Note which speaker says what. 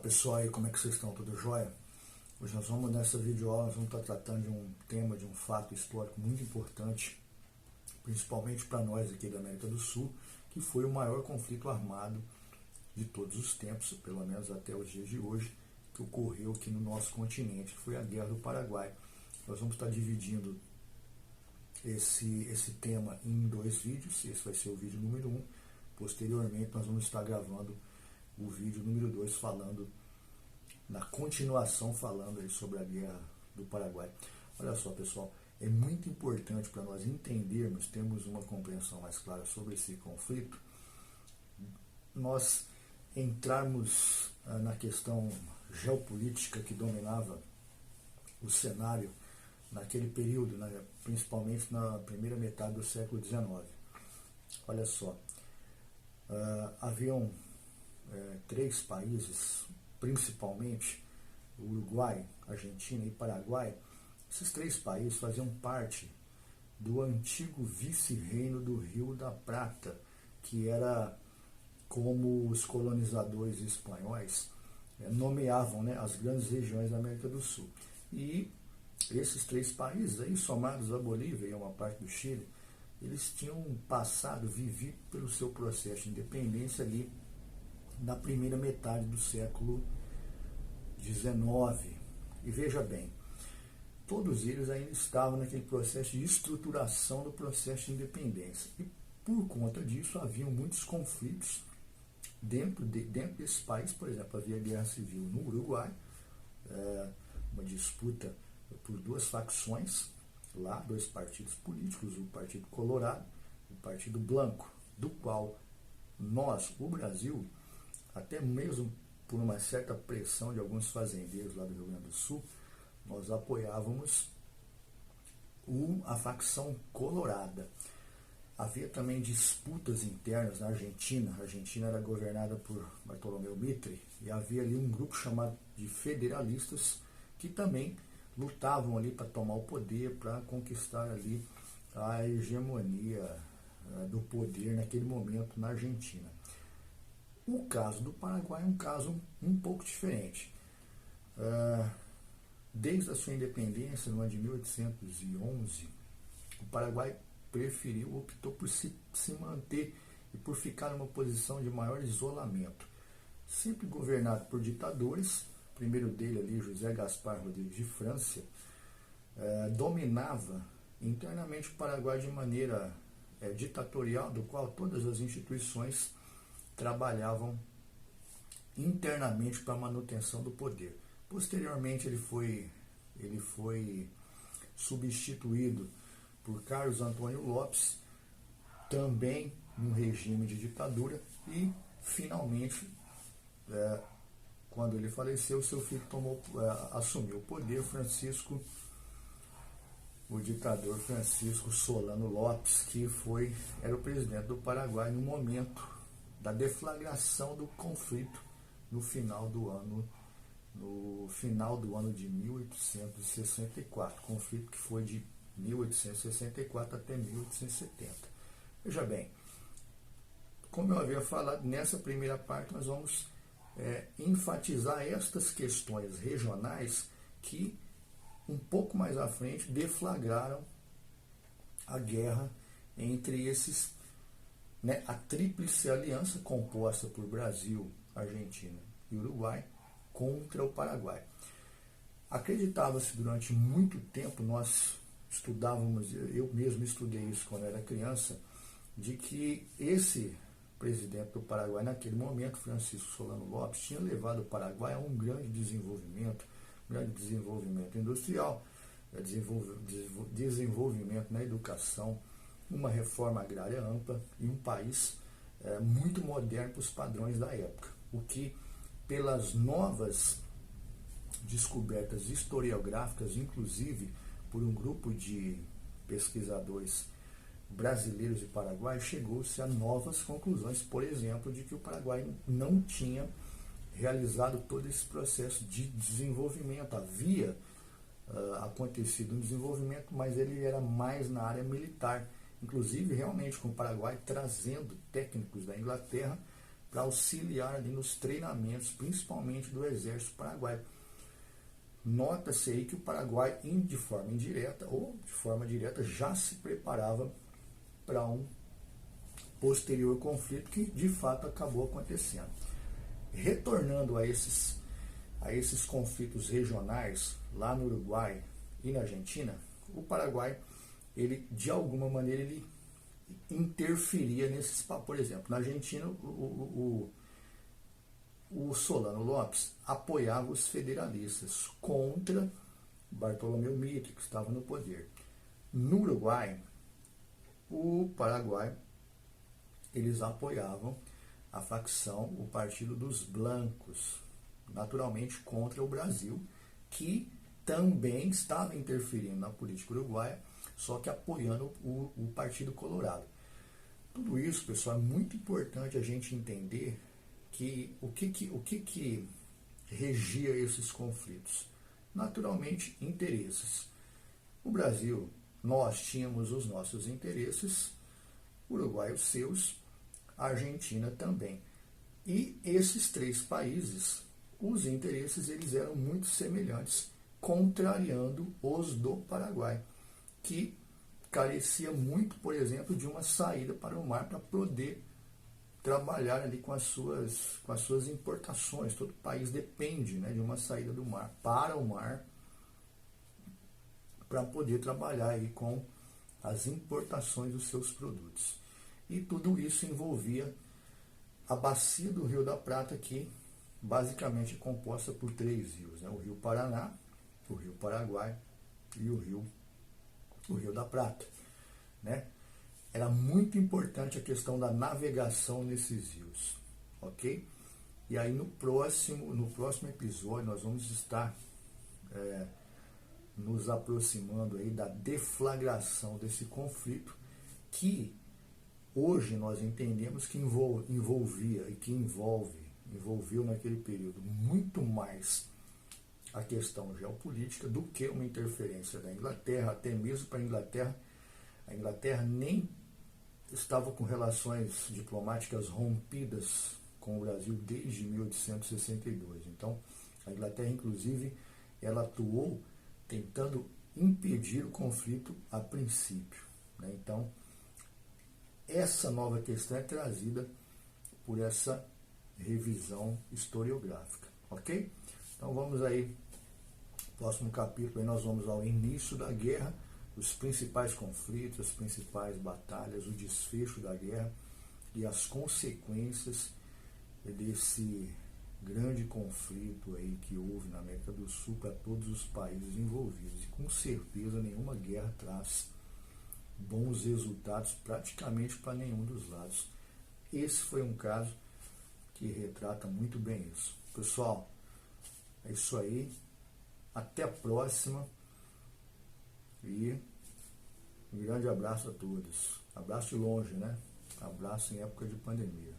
Speaker 1: Pessoal, aí como é que vocês estão? Tudo jóia? Hoje nós vamos nessa videoaula, nós vamos estar tratando de um tema, de um fato histórico muito importante, principalmente para nós aqui da América do Sul, que foi o maior conflito armado de todos os tempos, pelo menos até os dias de hoje, que ocorreu aqui no nosso continente, que foi a Guerra do Paraguai. Nós vamos estar dividindo esse tema em dois vídeos. Esse vai ser o vídeo número 1. Posteriormente nós vamos estar gravando o vídeo número 2 falando, na continuação, falando aí sobre a Guerra do Paraguai. Olha só, pessoal, é muito importante para nós entendermos, termos uma compreensão mais clara sobre esse conflito, nós entrarmos na questão geopolítica que dominava o cenário naquele período, né, principalmente na primeira metade do século XIX. Olha só, haviam três países, principalmente o Uruguai, Argentina e Paraguai. Esses três países faziam parte do antigo vice-reino do Rio da Prata, que era como os colonizadores espanhóis nomeavam, né, as grandes regiões da América do Sul. E esses três países, aí, somados a Bolívia e uma parte do Chile, eles tinham passado, vivido pelo seu processo de independência ali na primeira metade do século XIX. E veja bem, todos eles ainda estavam naquele processo de estruturação do processo de independência. E por conta disso haviam muitos conflitos dentro desse país. Por exemplo, havia guerra civil no Uruguai, uma disputa por duas facções lá, dois partidos políticos, o Partido Colorado e o Partido Blanco, do qual nós, o Brasil, até mesmo por uma certa pressão de alguns fazendeiros lá do Rio Grande do Sul, nós apoiávamos a facção colorada. Havia também disputas internas na Argentina. A Argentina era governada por Bartolomeu Mitre e havia ali um grupo chamado de federalistas que também lutavam ali para tomar o poder, para conquistar ali a hegemonia do poder naquele momento na Argentina. O caso do Paraguai é um caso um pouco diferente. Desde a sua independência, no ano de 1811, o Paraguai optou por se manter e por ficar numa posição de maior isolamento. Sempre governado por ditadores, o primeiro dele ali, José Gaspar Rodrigues de França, dominava internamente o Paraguai de maneira ditatorial, do qual todas as instituições trabalhavam internamente para a manutenção do poder. Posteriormente ele foi substituído por Carlos Antônio Lopes, também num regime de ditadura, e finalmente, quando ele faleceu, seu filho assumiu o poder, o ditador Francisco Solano Lopes, que era o presidente do Paraguai no momento da deflagração do conflito no final do ano de 1864, conflito que foi de 1864 até 1870. Veja bem, como eu havia falado, nessa primeira parte nós vamos enfatizar estas questões regionais que um pouco mais à frente deflagraram a guerra entre esses, a tríplice aliança composta por Brasil, Argentina e Uruguai contra o Paraguai. Acreditava-se durante muito tempo, nós estudávamos, eu mesmo estudei isso quando era criança, de que esse presidente do Paraguai naquele momento, Francisco Solano Lopes, tinha levado o Paraguai a um grande desenvolvimento industrial, desenvolvimento na educação, uma reforma agrária ampla e um país muito moderno para os padrões da época. O que, pelas novas descobertas historiográficas, inclusive por um grupo de pesquisadores brasileiros e paraguaios, chegou-se a novas conclusões, por exemplo, de que o Paraguai não tinha realizado todo esse processo de desenvolvimento. Havia acontecido um desenvolvimento, mas ele era mais na área militar, inclusive realmente com o Paraguai trazendo técnicos da Inglaterra para auxiliar ali nos treinamentos, principalmente do exército paraguaio. Nota-se aí que o Paraguai, de forma indireta ou de forma direta, já se preparava para um posterior conflito que de fato acabou acontecendo. Retornando a esses conflitos regionais lá no Uruguai e na Argentina, o Paraguai, ele de alguma maneira ele interferia nesses, por exemplo, na Argentina o Solano Lopes apoiava os federalistas contra Bartolomeu Mitre, que estava no poder. No Uruguai, o Paraguai, eles apoiavam a facção, o Partido dos Blancos, naturalmente contra o Brasil, que também estava interferindo na política uruguaia, só que apoiando o Partido Colorado. Tudo isso, pessoal, é muito importante a gente entender que o que regia esses conflitos? Naturalmente, interesses. O Brasil, nós tínhamos os nossos interesses, o Uruguai os seus, a Argentina também. E esses três países, os interesses eles eram muito semelhantes, contrariando os do Paraguai, que carecia muito, por exemplo, de uma saída para o mar para poder trabalhar ali com as suas importações. Todo país depende, né, de uma saída do mar para o mar para poder trabalhar aí com as importações dos seus produtos. E tudo isso envolvia a bacia do Rio da Prata, que basicamente é composta por três rios, né? O Rio Paraná, o Rio Paraguai e o Rio da Prata, né? Era muito importante a questão da navegação nesses rios, ok? E aí no próximo episódio nós vamos estar nos aproximando aí da deflagração desse conflito, que hoje nós entendemos que envolvia e que envolveu naquele período muito mais a questão geopolítica do que uma interferência da Inglaterra. Até mesmo para a Inglaterra nem estava com relações diplomáticas rompidas com o Brasil desde 1862. Então, a Inglaterra, inclusive, ela atuou tentando impedir o conflito a princípio, né? Então, essa nova questão é trazida por essa revisão historiográfica, ok? Então, vamos aí, próximo capítulo, aí nós vamos ao início da guerra, os principais conflitos, as principais batalhas, o desfecho da guerra e as consequências desse grande conflito aí que houve na América do Sul para todos os países envolvidos. E com certeza nenhuma guerra traz bons resultados praticamente para nenhum dos lados. Esse foi um caso que retrata muito bem isso. Pessoal, é isso aí. Até a próxima. E um grande abraço a todos. Abraço de longe, né? Abraço em época de pandemia.